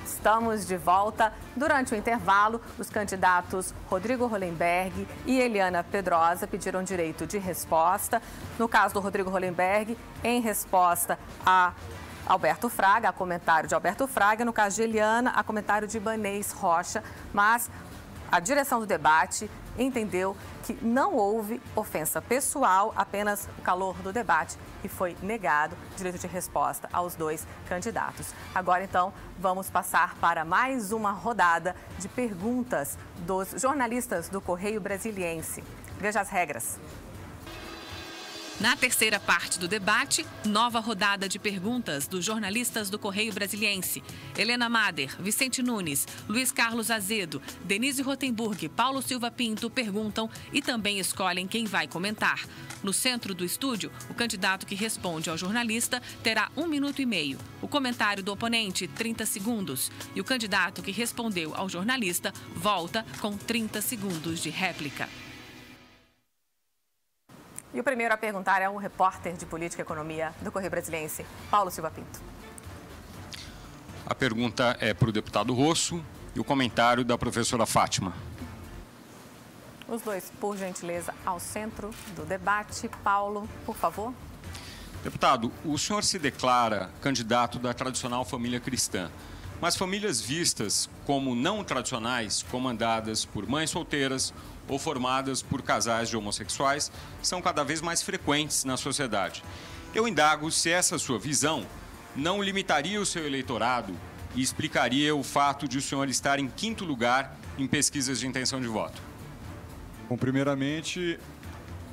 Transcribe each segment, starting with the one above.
Estamos de volta. Durante o intervalo, os candidatos Rodrigo Hollenberg e Eliana Pedrosa pediram direito de resposta. No caso do Rodrigo Hollenberg, em resposta a Alberto Fraga, a comentário de Alberto Fraga. No caso de Eliana, a comentário de Ibanez Rocha. Mas a direção do debate entendeu que não houve ofensa pessoal, apenas o calor do debate, e foi negado direito de resposta aos dois candidatos. Agora, então, vamos passar para mais uma rodada de perguntas dos jornalistas do Correio Brasiliense. Veja as regras. Na terceira parte do debate, nova rodada de perguntas dos jornalistas do Correio Brasiliense. Helena Mader, Vicente Nunes, Luiz Carlos Azedo, Denise Rotenburg, Paulo Silva Pinto perguntam e também escolhem quem vai comentar. No centro do estúdio, o candidato que responde ao jornalista terá 1 minuto e meio. O comentário do oponente, 30 segundos. E o candidato que respondeu ao jornalista volta com 30 segundos de réplica. E o primeiro a perguntar é o repórter de Política e Economia do Correio Brasiliense, Paulo Silva Pinto. A pergunta é para o deputado Rosso e o comentário da professora Fátima. Os dois, por gentileza, ao centro do debate. Paulo, por favor. Deputado, o senhor se declara candidato da tradicional família cristã, mas famílias vistas como não tradicionais, comandadas por mães solteiras ou formadas por casais de homossexuais, são cada vez mais frequentes na sociedade. Eu indago se essa sua visão não limitaria o seu eleitorado e explicaria o fato de o senhor estar em 5º lugar em pesquisas de intenção de voto. Bom, primeiramente,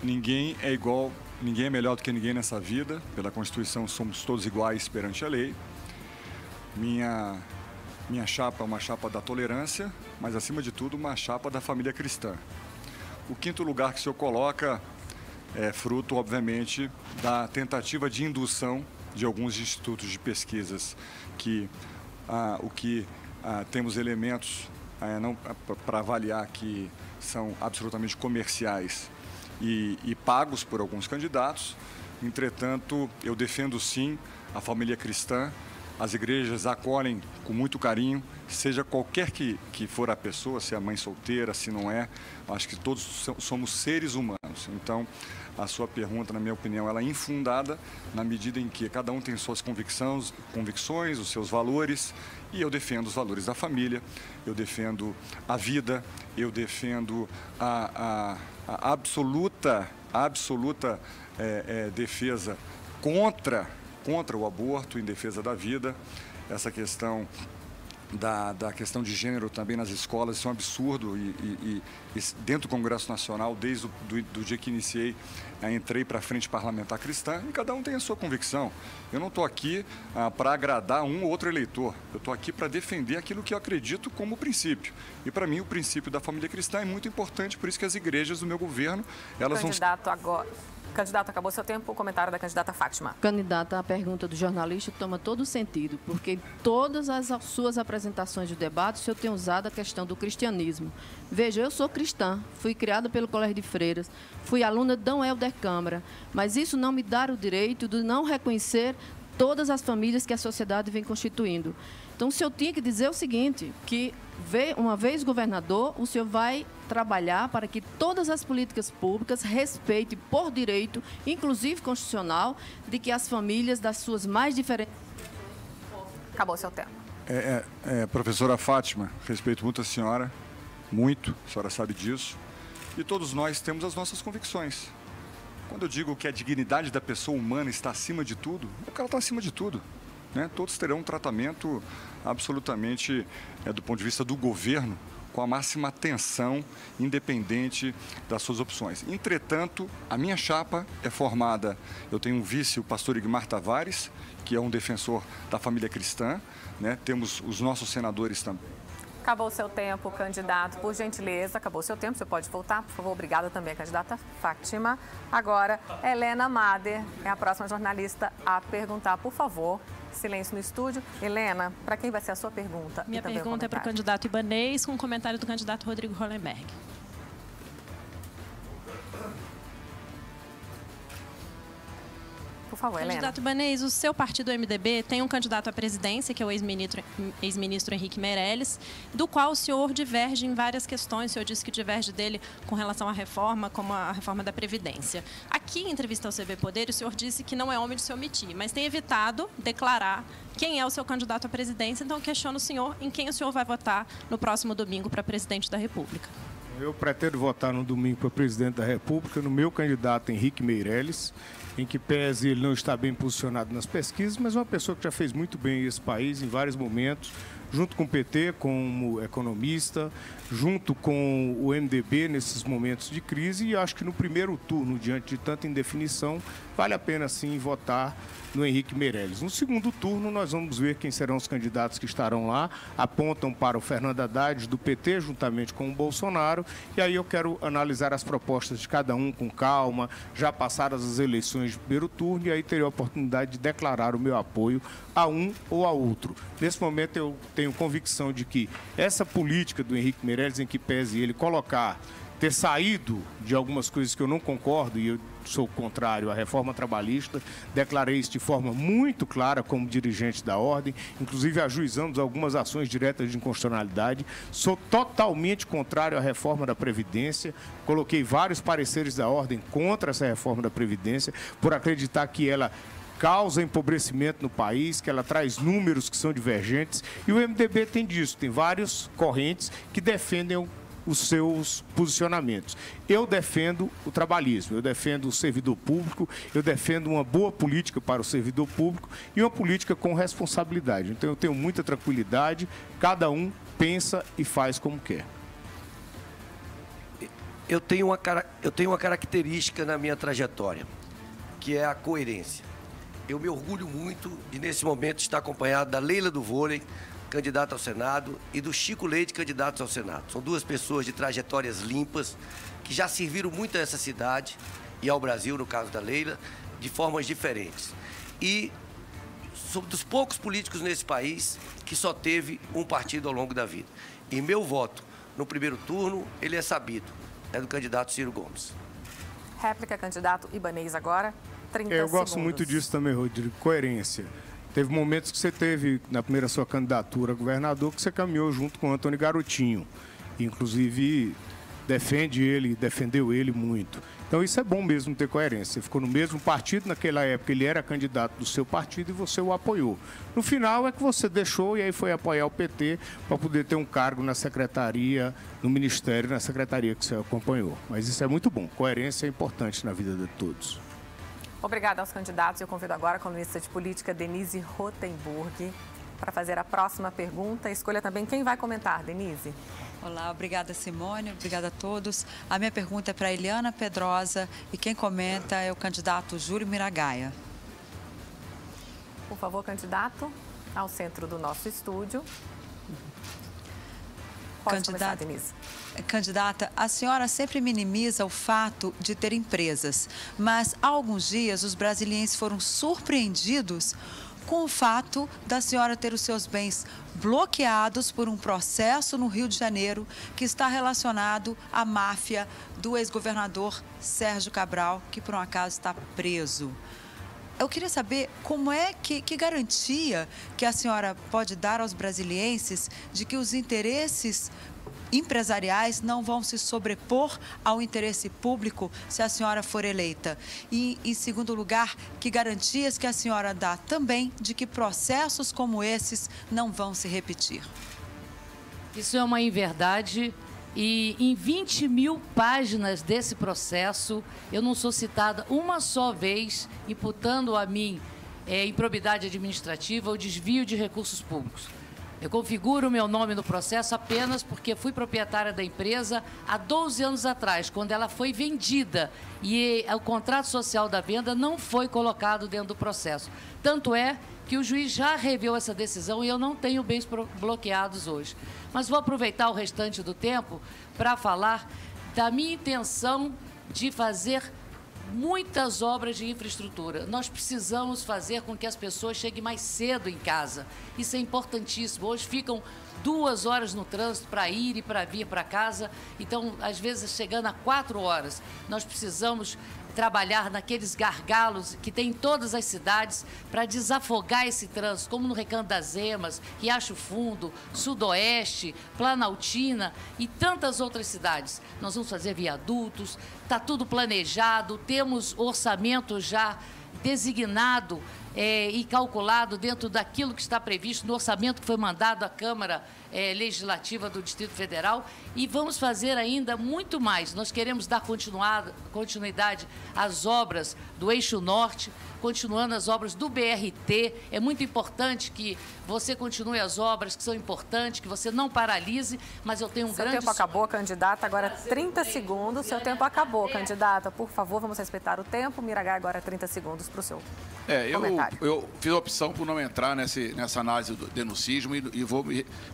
ninguém é melhor do que ninguém nessa vida. Pela Constituição, somos todos iguais perante a lei. Minha chapa é uma chapa da tolerância, mas, acima de tudo, uma chapa da família cristã. O 5º lugar que o senhor coloca é fruto, obviamente, da tentativa de indução de alguns institutos de pesquisas que temos elementos para avaliar que são absolutamente comerciais e pagos por alguns candidatos. Entretanto, eu defendo sim a família cristã. As igrejas acolhem com muito carinho, seja qualquer que for a pessoa, se é a mãe solteira, se não é. Acho que todos somos seres humanos. Então, a sua pergunta, na minha opinião, ela é infundada na medida em que cada um tem suas convicções, os seus valores, e eu defendo os valores da família, eu defendo a vida, eu defendo a absoluta defesa contra o aborto, em defesa da vida. Essa questão da questão de gênero também nas escolas, isso é um absurdo e dentro do Congresso Nacional, desde do dia que iniciei, entrei para a Frente Parlamentar Cristã e cada um tem a sua convicção. Eu não estou aqui para agradar um ou outro eleitor, eu estou aqui para defender aquilo que eu acredito como princípio. E para mim o princípio da família cristã é muito importante, por isso que as igrejas do meu governo, elas vão... Candidato, acabou seu tempo. O comentário da candidata Fátima. Candidata, a pergunta do jornalista toma todo o sentido, porque em todas as suas apresentações de debate, o senhor tem usado a questão do cristianismo. Veja, eu sou cristã, fui criada pelo Colégio de Freiras, fui aluna de D. Helder Câmara, mas isso não me dá o direito de não reconhecer todas as famílias que a sociedade vem constituindo. Então, o senhor tinha que dizer o seguinte, que uma vez governador, o senhor vai trabalhar para que todas as políticas públicas respeitem por direito, inclusive constitucional, de que as famílias das suas mais diferentes... Acabou seu tempo. Professora Fátima, respeito muito a senhora, muito, a senhora sabe disso, e todos nós temos as nossas convicções. Quando eu digo que a dignidade da pessoa humana está acima de tudo, é porque ela está acima de tudo. Né? Todos terão um tratamento absolutamente, do ponto de vista do governo, com a máxima atenção, independente das suas opções. Entretanto, a minha chapa é formada, eu tenho um vice, o pastor Igmar Tavares, que é um defensor da família cristã, né? Temos os nossos senadores também. Acabou o seu tempo, candidato. Por gentileza, acabou o seu tempo. Você pode voltar, por favor. Obrigada também a candidata Fátima. Agora, Helena Mader é a próxima jornalista a perguntar, por favor. Silêncio no estúdio. Helena, para quem vai ser a sua pergunta? Minha pergunta é para o candidato Ibanez, com o comentário do candidato Rodrigo Hollenberg. favor, Helena. Candidato Ibanez, o seu partido, o MDB, tem um candidato à presidência, que é o ex-ministro Henrique Meirelles, do qual o senhor diverge em várias questões. O senhor disse que diverge dele com relação à reforma, como a reforma da Previdência. Aqui, em entrevista ao CB Poder, o senhor disse que não é homem de se omitir, mas tem evitado declarar quem é o seu candidato à presidência. Então, questiono o senhor em quem o senhor vai votar no próximo domingo para presidente da República. Eu pretendo votar no domingo para presidente da República no meu candidato Henrique Meirelles, em que pese ele não está bem posicionado nas pesquisas, mas uma pessoa que já fez muito bem esse país em vários momentos, junto com o PT como economista, junto com o MDB nesses momentos de crise, e acho que no primeiro turno, diante de tanta indefinição, vale a pena sim votar no Henrique Meirelles. No segundo turno, nós vamos ver quem serão os candidatos que estarão lá, apontam para o Fernando Haddad do PT, juntamente com o Bolsonaro, e aí eu quero analisar as propostas de cada um com calma, já passadas as eleições de primeiro turno, e aí terei a oportunidade de declarar o meu apoio a um ou a outro. Nesse momento eu tenho convicção de que essa política do Henrique Meirelles, em que pese ele ter saído de algumas coisas que eu não concordo, e eu sou contrário à reforma trabalhista, declarei isso de forma muito clara como dirigente da Ordem, inclusive ajuizamos algumas ações diretas de inconstitucionalidade, sou totalmente contrário à reforma da Previdência, coloquei vários pareceres da Ordem contra essa reforma da Previdência, por acreditar que ela causa empobrecimento no país, que ela traz números que são divergentes, e o MDB tem disso, tem várias correntes que defendem os seus posicionamentos. Eu defendo o trabalhismo, eu defendo o servidor público, eu defendo uma boa política para o servidor público e uma política com responsabilidade. Então eu tenho muita tranquilidade, cada um pensa e faz como quer. Eu tenho uma característica na minha trajetória, que é a coerência. Eu me orgulho muito de, nesse momento, estar acompanhado da Leila do Vôlei, candidata ao Senado, e do Chico Leite, candidatos ao Senado. São duas pessoas de trajetórias limpas, que já serviram muito a essa cidade e ao Brasil, no caso da Leila, de formas diferentes. E sou dos poucos políticos nesse país que só teve um partido ao longo da vida. E meu voto no primeiro turno, ele é sabido, é do candidato Ciro Gomes. Réplica, candidato Ibanez agora, 30 segundos. Eu gosto muito disso também, Rodrigo, coerência. Teve momentos que você teve, na primeira sua candidatura a governador, que você caminhou junto com o Antônio Garotinho. Inclusive, defendeu ele muito. Então, isso é bom mesmo ter coerência. Você ficou no mesmo partido, naquela época ele era candidato do seu partido e você o apoiou. No final é que você deixou e aí foi apoiar o PT para poder ter um cargo na secretaria, no ministério, na secretaria que você acompanhou. Mas isso é muito bom. Coerência é importante na vida de todos. Obrigada aos candidatos. Eu convido agora a colunista de política, Denise Rotenburg, para fazer a próxima pergunta. Escolha também quem vai comentar, Denise. Olá, obrigada, Simone, obrigada a todos. A minha pergunta é para Eliana Pedrosa e quem comenta é o candidato Júlio Miragaia. Por favor, candidato, ao centro do nosso estúdio. Pode começar, Denise. Candidata, a senhora sempre minimiza o fato de ter empresas, mas há alguns dias os brasilienses foram surpreendidos com o fato da senhora ter os seus bens bloqueados por um processo no Rio de Janeiro que está relacionado à máfia do ex-governador Sérgio Cabral, que por um acaso está preso. Eu queria saber como é que garantia que a senhora pode dar aos brasilienses de que os interesses empresariais não vão se sobrepor ao interesse público se a senhora for eleita? E, em segundo lugar, que garantias que a senhora dá também de que processos como esses não vão se repetir? Isso é uma inverdade. E em 20 mil páginas desse processo, eu não sou citada uma só vez imputando a mim improbidade administrativa ou desvio de recursos públicos. Eu configuro o meu nome no processo apenas porque fui proprietária da empresa há 12 anos atrás, quando ela foi vendida e o contrato social da venda não foi colocado dentro do processo. Tanto é que o juiz já reviu essa decisão e eu não tenho bens bloqueados hoje. Mas vou aproveitar o restante do tempo para falar da minha intenção de fazer muitas obras de infraestrutura. Nós precisamos fazer com que as pessoas cheguem mais cedo em casa. Isso é importantíssimo. Hoje ficam 2 horas no trânsito para ir e para vir para casa. Então, às vezes, chegando a 4 horas. Nós precisamos trabalhar naqueles gargalos que tem em todas as cidades para desafogar esse trânsito, como no Recanto das Emas, Riacho Fundo, Sudoeste, Planaltina e tantas outras cidades. Nós vamos fazer viadutos, está tudo planejado, temos orçamento já designado e calculado dentro daquilo que está previsto no orçamento que foi mandado à Câmara Legislativa do Distrito Federal, e vamos fazer ainda muito mais. Nós queremos dar continuidade às obras do Eixo Norte, continuando as obras do BRT. É muito importante que você continue as obras que são importantes, que você não paralise, mas eu tenho um grande... Seu tempo acabou, candidata. Agora 30 segundos. Seu tempo acabou, candidata. Por favor, vamos respeitar o tempo. Miragai, agora 30 segundos para o seu comentário. Eu fiz a opção por não entrar nessa análise do denuncismo e vou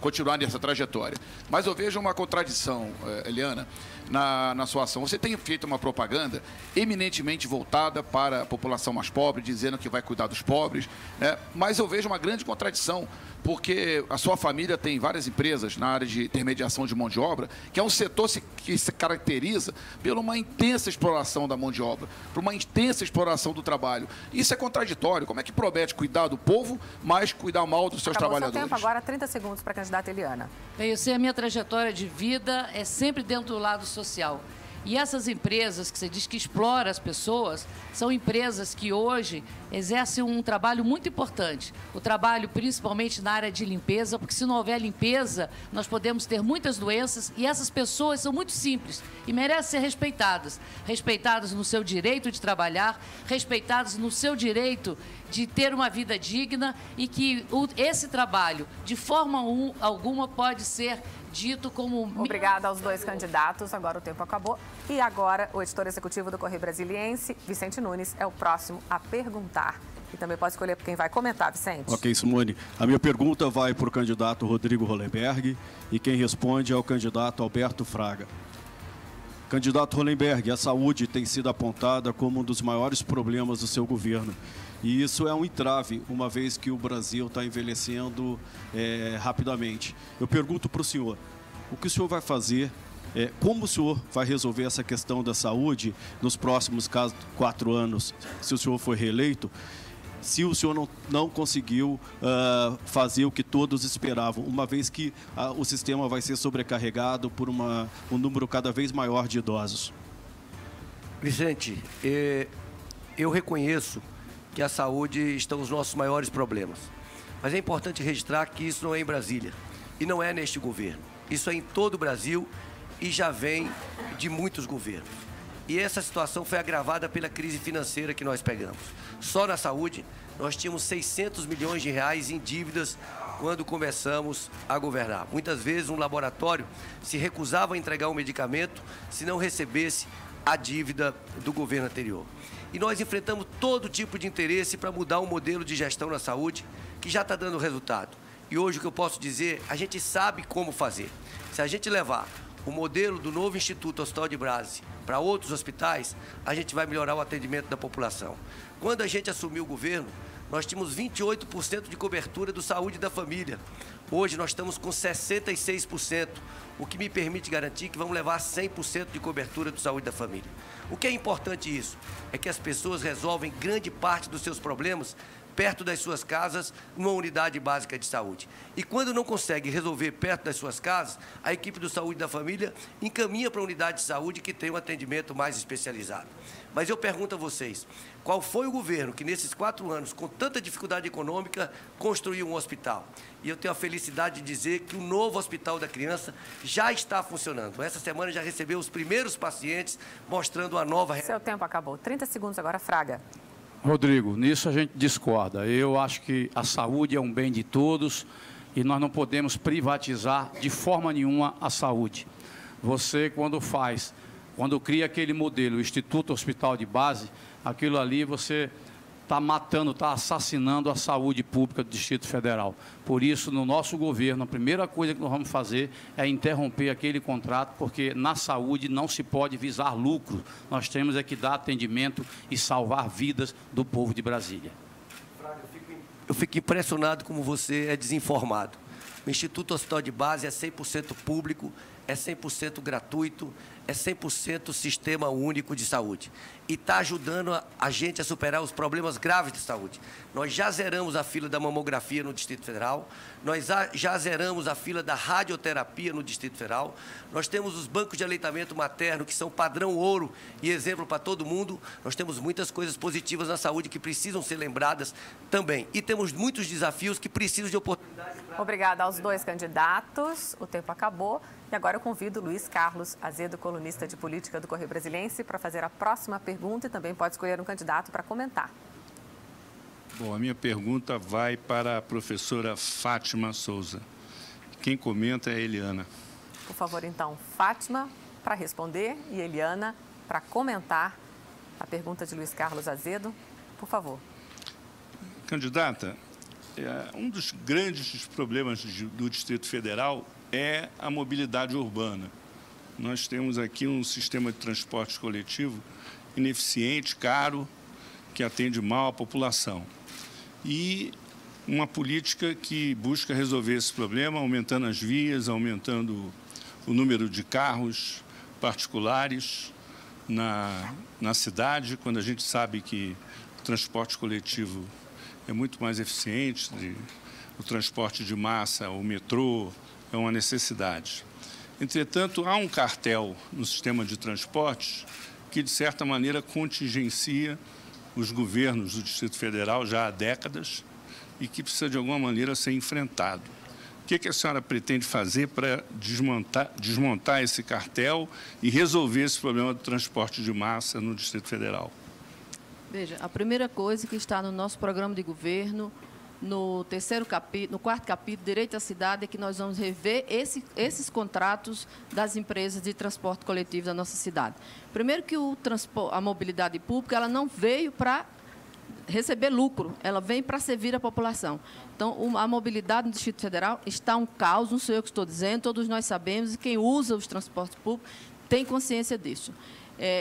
continuar nessa trajetória. Mas eu vejo uma contradição, Eliana, na sua ação. Você tem feito uma propaganda eminentemente voltada para a população mais pobre, dizendo que vai cuidar dos pobres, né? Mas eu vejo uma grande contradição, porque a sua família tem várias empresas na área de intermediação de mão de obra, que é um setor que se caracteriza por uma intensa exploração da mão de obra, por uma intensa exploração do trabalho. Isso é contraditório. Como é que promete cuidar do povo, mas cuidar mal dos seus trabalhadores? Seu tempo agora, 30 segundos para a candidata Eliana. Bem, eu sei, a minha trajetória de vida é sempre dentro do lado social. E essas empresas que você diz que exploram as pessoas, são empresas que hoje exercem um trabalho muito importante. O trabalho principalmente na área de limpeza, porque se não houver limpeza, nós podemos ter muitas doenças, e essas pessoas são muito simples e merecem ser respeitadas. Respeitadas no seu direito de trabalhar, respeitadas no seu direito de ter uma vida digna, e que esse trabalho, de forma alguma, pode ser dito como... Obrigada aos dois candidatos. Agora o tempo acabou. E agora o editor executivo do Correio Brasiliense, Vicente Nunes, é o próximo a perguntar. E também pode escolher quem vai comentar, Vicente. Ok, Simone. A minha pergunta vai para o candidato Rodrigo Hollenberg e quem responde é o candidato Alberto Fraga. Candidato Hollenberg, a saúde tem sido apontada como um dos maiores problemas do seu governo. E isso é um entrave, uma vez que o Brasil está envelhecendo rapidamente. Eu pergunto para o senhor, o que o senhor vai fazer, como o senhor vai resolver essa questão da saúde nos próximos 4 anos, se o senhor for reeleito, se o senhor não conseguiu fazer o que todos esperavam, uma vez que o sistema vai ser sobrecarregado por um número cada vez maior de idosos? Vicente, eu reconheço que a saúde estão os nossos maiores problemas. Mas é importante registrar que isso não é em Brasília e não é neste governo. Isso é em todo o Brasil e já vem de muitos governos. E essa situação foi agravada pela crise financeira que nós pegamos. Só na saúde, nós tínhamos 600 milhões de reais em dívidas quando começamos a governar. Muitas vezes um laboratório se recusava a entregar um medicamento se não recebesse a dívida do governo anterior. E nós enfrentamos todo tipo de interesse para mudar um modelo de gestão na saúde que já está dando resultado. E hoje o que eu posso dizer, a gente sabe como fazer. Se a gente levar o modelo do novo Instituto Hospital de Brás para outros hospitais, a gente vai melhorar o atendimento da população. Quando a gente assumiu o governo, nós tínhamos 28% de cobertura do Saúde da Família. Hoje nós estamos com 66%, o que me permite garantir que vamos levar 100% de cobertura do Saúde da Família. O que é importante isso? É que as pessoas resolvem grande parte dos seus problemas perto das suas casas, numa unidade básica de saúde. E quando não consegue resolver perto das suas casas, a equipe do Saúde da Família encaminha para a unidade de saúde que tem um atendimento mais especializado. Mas eu pergunto a vocês, qual foi o governo que nesses 4 anos, com tanta dificuldade econômica, construiu um hospital? E eu tenho a felicidade de dizer que o novo Hospital da Criança já está funcionando. Essa semana já recebeu os primeiros pacientes, mostrando a nova... Seu tempo acabou. 30 segundos agora, Fraga. Rodrigo, nisso a gente discorda. Eu acho que a saúde é um bem de todos e nós não podemos privatizar de forma nenhuma a saúde. Você, quando cria aquele modelo, o Instituto Hospital de Base, aquilo ali você está matando, está assassinando a saúde pública do Distrito Federal. Por isso, no nosso governo, a primeira coisa que nós vamos fazer é interromper aquele contrato, porque na saúde não se pode visar lucro. Nós temos que dar atendimento e salvar vidas do povo de Brasília. Eu fico impressionado como você é desinformado. O Instituto Hospital de Base é 100% público, é 100% gratuito, é 100% sistema único de saúde. E está ajudando a gente a superar os problemas graves de saúde. Nós já zeramos a fila da mamografia no Distrito Federal, nós já zeramos a fila da radioterapia no Distrito Federal, nós temos os bancos de aleitamento materno, que são padrão ouro e exemplo para todo mundo. Nós temos muitas coisas positivas na saúde que precisam ser lembradas também. E temos muitos desafios que precisam de oportunidades. Obrigada aos dois candidatos. O tempo acabou. E agora eu convido o Luiz Carlos Azedo, colunista de política do Correio Brasiliense, para fazer a próxima pergunta e também pode escolher um candidato para comentar. Bom, a minha pergunta vai para a professora Fátima Souza. Quem comenta é a Eliana. Por favor, então, Fátima para responder e Eliana para comentar a pergunta de Luiz Carlos Azedo. Por favor. Candidata, um dos grandes problemas do Distrito Federal é a mobilidade urbana. Nós temos aqui um sistema de transporte coletivo ineficiente, caro, que atende mal a população. E uma política que busca resolver esse problema, aumentando as vias, aumentando o número de carros particulares na cidade, quando a gente sabe que o transporte coletivo é muito mais eficiente, o transporte de massa, o metrô, é uma necessidade. Entretanto, há um cartel no sistema de transportes que, de certa maneira, contingencia os governos do Distrito Federal já há décadas e que precisa, de alguma maneira, ser enfrentado. O que a senhora pretende fazer para desmontar esse cartel e resolver esse problema do transporte de massa no Distrito Federal? Veja, a primeira coisa que está no nosso programa de governo, no quarto capítulo, Direito à Cidade, é que nós vamos rever esses contratos das empresas de transporte coletivo da nossa cidade. Primeiro que a mobilidade pública ela não veio para receber lucro, ela vem para servir a população. Então, a mobilidade no Distrito Federal está um caos, não sou eu que estou dizendo, todos nós sabemos, e quem usa os transportes públicos tem consciência disso.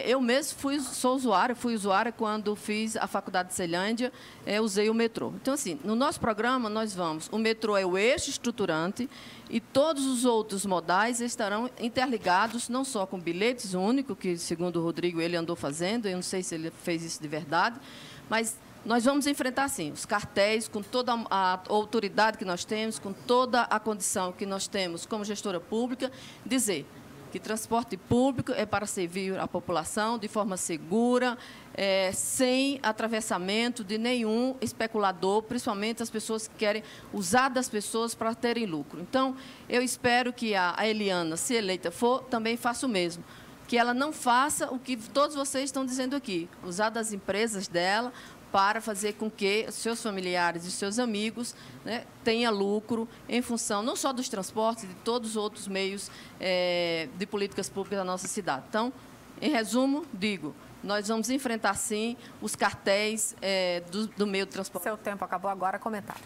Eu mesmo fui usuária quando fiz a faculdade de Ceilândia, usei o metrô. Então, assim, no nosso programa, o metrô é o eixo estruturante e todos os outros modais estarão interligados, não só com bilhetes únicos, que, segundo o Rodrigo, ele andou fazendo, eu não sei se ele fez isso de verdade, mas nós vamos enfrentar, sim, os cartéis, com toda a autoridade que nós temos, com toda a condição que nós temos como gestora pública, dizer que transporte público é para servir a população de forma segura, sem atravessamento de nenhum especulador, principalmente as pessoas que querem usar das pessoas para terem lucro. Então, eu espero que a Eliana, se eleita for, também faça o mesmo. Que ela não faça o que todos vocês estão dizendo aqui, usar das empresas dela para fazer com que seus familiares e seus amigos, né, tenham lucro em função não só dos transportes, de todos os outros meios de políticas públicas da nossa cidade. Então, em resumo, digo, nós vamos enfrentar, sim, os cartéis do meio de transporte. Seu tempo acabou agora, comentário.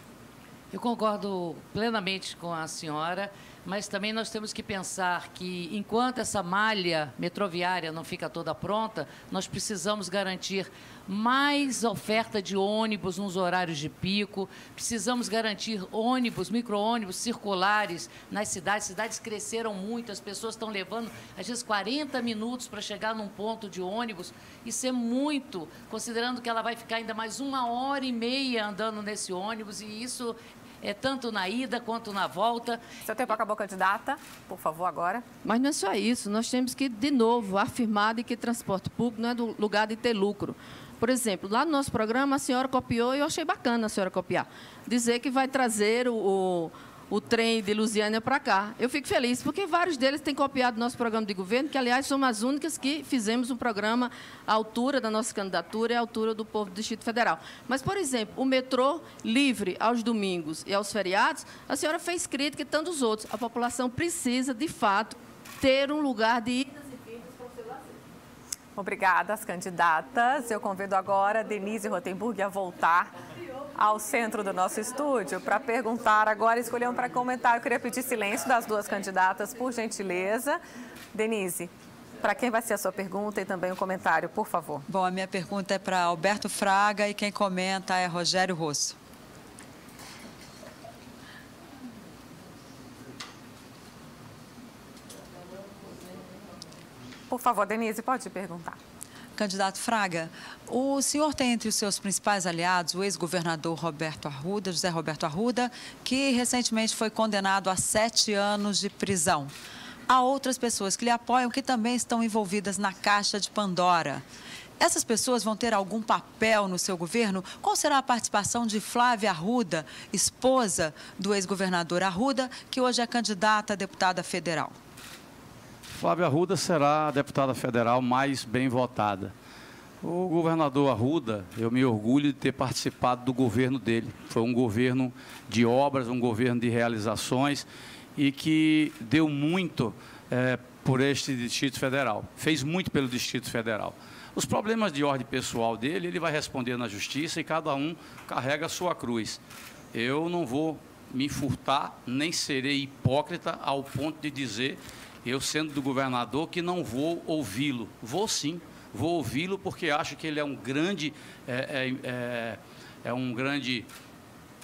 Eu concordo plenamente com a senhora, mas também nós temos que pensar que, enquanto essa malha metroviária não fica toda pronta, nós precisamos garantir mais oferta de ônibus nos horários de pico, precisamos garantir ônibus, micro-ônibus circulares nas cidades. Cidades cresceram muito, as pessoas estão levando, às vezes, 40 minutos para chegar num ponto de ônibus. Isso é muito, considerando que ela vai ficar ainda mais 1h30 andando nesse ônibus, e isso é tanto na ida quanto na volta. Seu tempo acabou, candidata. Por favor, agora. Mas não é só isso. Nós temos que, de novo, afirmar de que transporte público não é do lugar de ter lucro. Por exemplo, lá no nosso programa, a senhora copiou, e eu achei bacana a senhora copiar, dizer que vai trazer o trem de Lusiânia para cá. Eu fico feliz, porque vários deles têm copiado nosso programa de governo, que, aliás, somos as únicas que fizemos um programa à altura da nossa candidatura e à altura do povo do Distrito Federal. Mas, por exemplo, o metrô livre aos domingos e aos feriados, a senhora fez crítica e tantos outros. A população precisa, de fato, ter um lugar de idas e vindas para o seu lazer. Obrigada às candidatas. Eu convido agora a Denise Rotenburg a voltar ao centro do nosso estúdio para perguntar agora, escolher um para comentar. Eu queria pedir silêncio das duas candidatas, por gentileza. Denise, para quem vai ser a sua pergunta e também um comentário, por favor. Bom, a minha pergunta é para Alberto Fraga e quem comenta é Rogério Rosso. Por favor, Denise, pode perguntar. Candidato Fraga, o senhor tem entre os seus principais aliados o ex-governador José Roberto Arruda, que recentemente foi condenado a 7 anos de prisão. Há outras pessoas que lhe apoiam que também estão envolvidas na Caixa de Pandora. Essas pessoas vão ter algum papel no seu governo? Qual será a participação de Flávia Arruda, esposa do ex-governador Arruda, que hoje é candidata a deputada federal? Flávia Arruda será a deputada federal mais bem votada. O governador Arruda, eu me orgulho de ter participado do governo dele. Foi um governo de obras, um governo de realizações e que deu muito por este Distrito Federal. Fez muito pelo Distrito Federal. Os problemas de ordem pessoal dele, ele vai responder na justiça e cada um carrega a sua cruz. Eu não vou me furtar, nem serei hipócrita ao ponto de dizer, eu sendo do governador, que não vou ouvi-lo. Vou sim, vou ouvi-lo porque acho que ele é um grande, um grande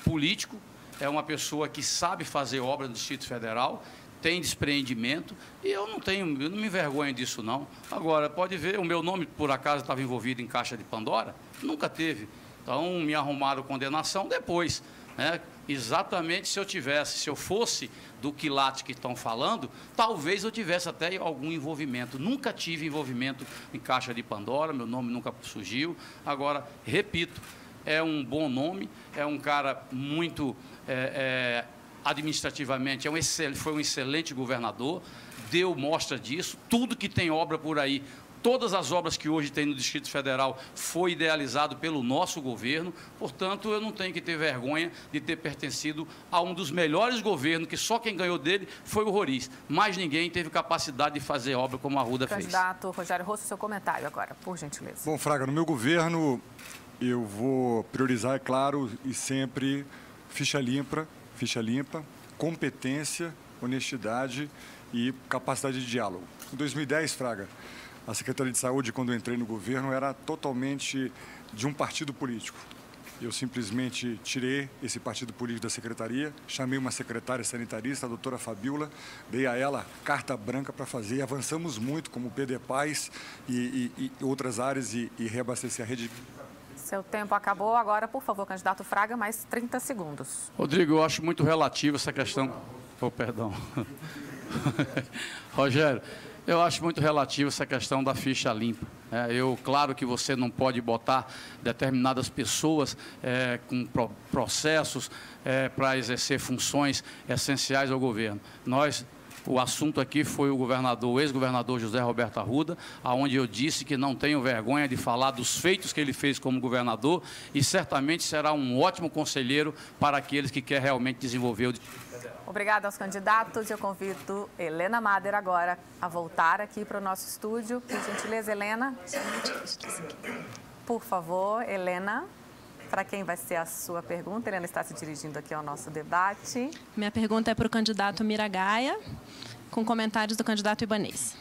político, é uma pessoa que sabe fazer obra no Distrito Federal, tem despreendimento e eu não me envergonho disso não. Agora, pode ver, o meu nome por acaso estava envolvido em Caixa de Pandora? Nunca teve. Então, me arrumaram condenação depois, né? Exatamente se eu fosse do quilate que estão falando, talvez eu tivesse até algum envolvimento. Nunca tive envolvimento em Caixa de Pandora, meu nome nunca surgiu. Agora, repito, é um bom nome, é um cara muito... administrativamente, foi um excelente governador, deu mostra disso, tudo que tem obra por aí, todas as obras que hoje tem no Distrito Federal foi idealizado pelo nosso governo, portanto, eu não tenho que ter vergonha de ter pertencido a um dos melhores governos, que só quem ganhou dele foi o Roriz, mas ninguém teve capacidade de fazer obra como a Arruda fez. Candidato Rogério Rosso, seu comentário agora, por gentileza. Bom, Fraga, no meu governo, eu vou priorizar, é claro, e sempre ficha limpa, competência, honestidade e capacidade de diálogo. Em 2010, Fraga, a Secretaria de Saúde, quando eu entrei no governo, era totalmente de um partido político. Eu simplesmente tirei esse partido político da secretaria, chamei uma secretária sanitarista, a doutora Fabiola, dei a ela carta branca para fazer e avançamos muito, como o PDPAS e outras áreas e reabastecer a rede. Seu tempo acabou. Agora, por favor, candidato Fraga, mais 30 segundos. Rodrigo, eu acho muito relativo essa questão... perdão. Rogério, eu acho muito relativo essa questão da ficha limpa. Claro que você não pode botar determinadas pessoas com processos para exercer funções essenciais ao governo. O assunto aqui foi o ex-governador José Roberto Arruda, onde eu disse que não tenho vergonha de falar dos feitos que ele fez como governador e certamente será um ótimo conselheiro para aqueles que querem realmente desenvolver o Distrito Federal. Obrigada aos candidatos. Eu convido Helena Mader agora a voltar aqui para o nosso estúdio. Por gentileza, Helena. Por favor, Helena. Para quem vai ser a sua pergunta? Helena está se dirigindo aqui ao nosso debate. Minha pergunta é para o candidato Miragaia, com comentários do candidato Ibanez.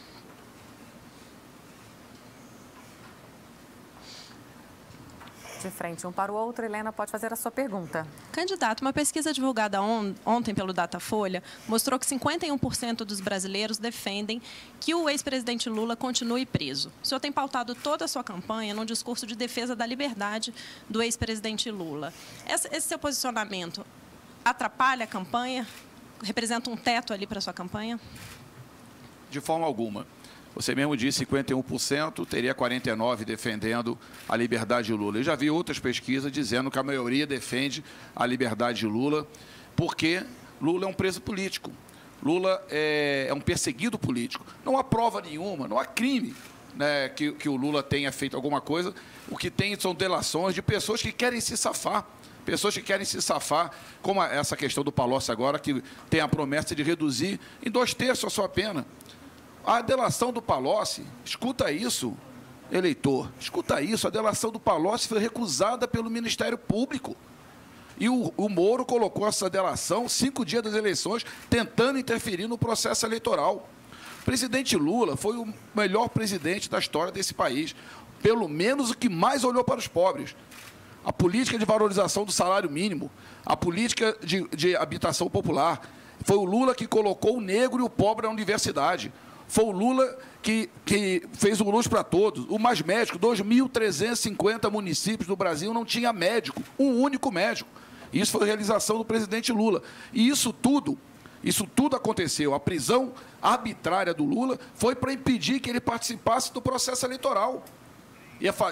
De frente um para o outro, Helena pode fazer a sua pergunta. Candidato, uma pesquisa divulgada ontem pelo Datafolha mostrou que 51% dos brasileiros defendem que o ex-presidente Lula continue preso. O senhor tem pautado toda a sua campanha num discurso de defesa da liberdade do ex-presidente Lula. Esse seu posicionamento atrapalha a campanha? Representa um teto ali para a sua campanha? De forma alguma. Você mesmo disse 51%, teria 49% defendendo a liberdade de Lula. Eu já vi outras pesquisas dizendo que a maioria defende a liberdade de Lula, porque Lula é um preso político. Lula é um perseguido político. Não há prova nenhuma, não há crime, né, que o Lula tenha feito alguma coisa. O que tem são delações de pessoas que querem se safar. Pessoas que querem se safar, como essa questão do Palocci agora, que tem a promessa de reduzir em 2/3 a sua pena. A delação do Palocci, escuta isso, eleitor, escuta isso, a delação do Palocci foi recusada pelo Ministério Público. E o Moro colocou essa delação 5 dias das eleições, tentando interferir no processo eleitoral. O presidente Lula foi o melhor presidente da história desse país, pelo menos o que mais olhou para os pobres. A política de valorização do salário mínimo, a política de habitação popular. Foi o Lula que colocou o negro e o pobre na universidade. foi o Lula que fez o Luz para Todos, o Mais Médico. 2.350 municípios do Brasil não tinha médico, um único médico. Isso foi a realização do presidente Lula. E isso tudo aconteceu. A prisão arbitrária do Lula foi para impedir que ele participasse do processo eleitoral.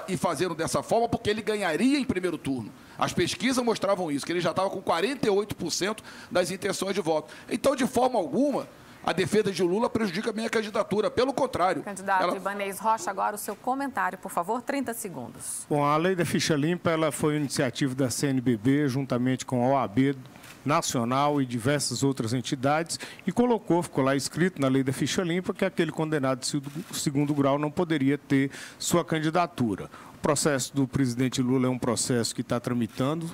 E fazendo dessa forma porque ele ganharia em primeiro turno. As pesquisas mostravam isso, que ele já estava com 48% das intenções de voto. Então, de forma alguma, a defesa de Lula prejudica a minha candidatura. Pelo contrário. Candidato Ibanez Rocha, agora o seu comentário, por favor, 30 segundos. Bom, a lei da ficha limpa ela foi uma iniciativa da CNBB, juntamente com a OAB Nacional e diversas outras entidades, e ficou lá escrito na lei da ficha limpa que aquele condenado de segundo grau não poderia ter sua candidatura. O processo do presidente Lula é um processo que está tramitando,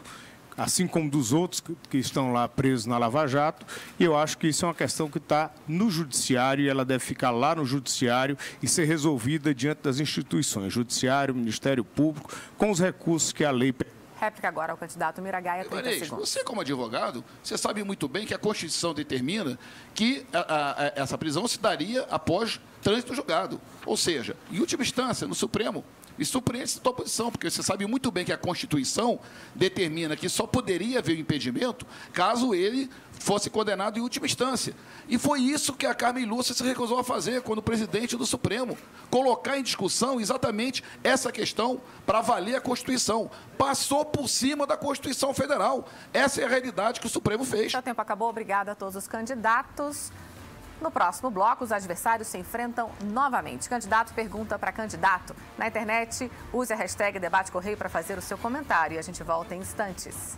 assim como dos outros que estão lá presos na Lava Jato, e eu acho que isso é uma questão que está no judiciário e ela deve ficar lá no judiciário e ser resolvida diante das instituições, judiciário, Ministério Público, com os recursos que a lei permite. Réplica agora ao candidato Miragaia, 30 segundos. Você, como advogado, você sabe muito bem que a Constituição determina que essa prisão se daria após trânsito julgado. Ou seja, em última instância, no Supremo. Isso surpreende a sua posição, porque você sabe muito bem que a Constituição determina que só poderia haver o impedimento caso ele fosse condenado em última instância. E foi isso que a Carmen Lúcia se recusou a fazer quando presidente do Supremo. Colocar em discussão exatamente essa questão para valer a Constituição. Passou por cima da Constituição Federal. Essa é a realidade que o Supremo fez. O tempo acabou. Obrigada a todos os candidatos. No próximo bloco, os adversários se enfrentam novamente. Candidato pergunta para candidato. Na internet, use a hashtag Debate Correio para fazer o seu comentário. E a gente volta em instantes.